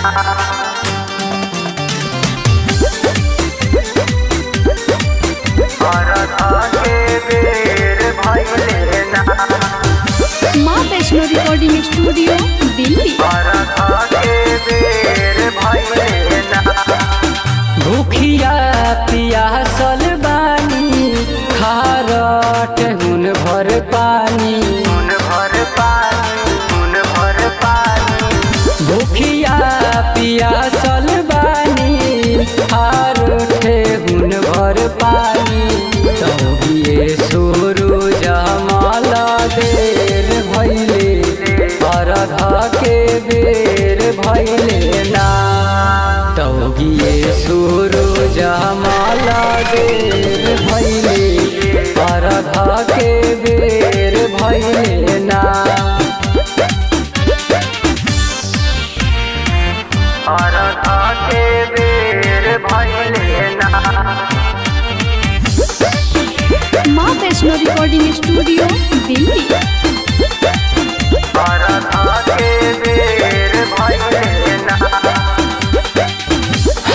माँ Vaishno recording studio Delhi. भूखिया पियासल बानी खारट हुन भर पानी। भूखिया पियासल बानी खारट हुन भर पानी। तौगिए सूरज माला देर भैले अरघा के बेर भैले ना। तौगिए सूरज माला देर भैले अरघा के बेर भैले ना। अरघा के बेर भैले ना। माँ वैष्णो रिकॉर्डिंग स्टूडियो दिल्ली।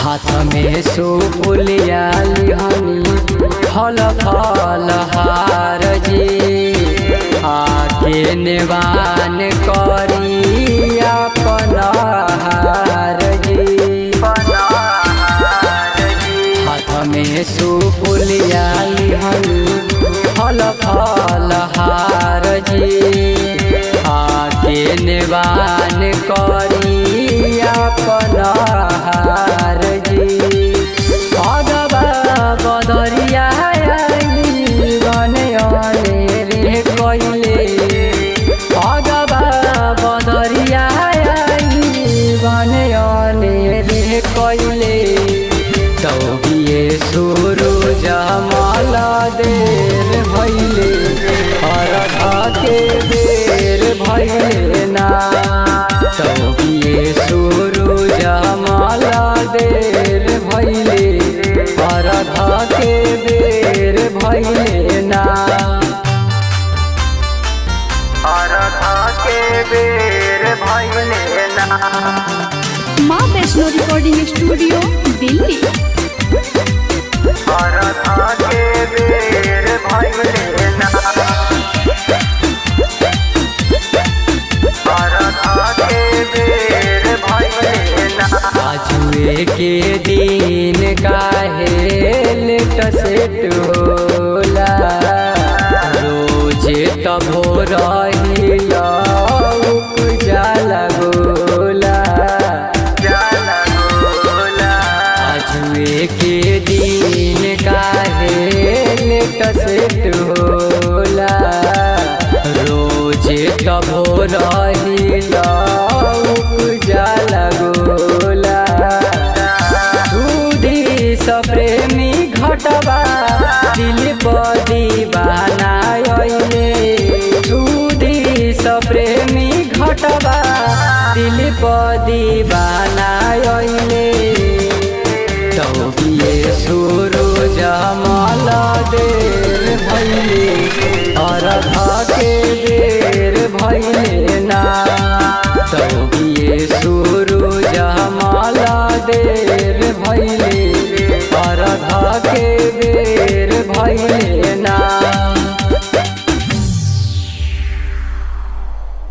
हाथ में सुपुलिया लिहनी फल फल हार जी। आके निवान करी अपन हार जी। हाथ में सुपुलिया लिहनी फल फल हार जी। आके निवान करी अपन हार जी। अगबा बदरिया गने रे कैले। अगबा बदरिया गने रे कैले। तौगिए सूरज माला देर भैले अरघा के बेर भैले ना। तौगिए सूरज माला देर भैले अरघा के बेर भैले ना। अरघा के बेर भैले ना। माँ वैष्णो रिकॉर्डिंग स्टूडियो दिल्ली। अरघा के बेर भैले ना। अरघा के बेर भैले ना। आजुए के दिन काहे लेट सेट होला। रोज तब रहिला जाला गोला। आजुए के दिन काहे लेट सेट होला। रोज तब रहिला जाला गोला। सुधी सप्रेमी घटबा दिल दीवाना अइले। सुधी सप्रेमी घटबा दिल दीवाना अइले। तौगिए सूरज माला देर भैले अरघा के बेर भैले ना। तौगिए सूरज माला देर भैले अरघा के बेर भैले ना।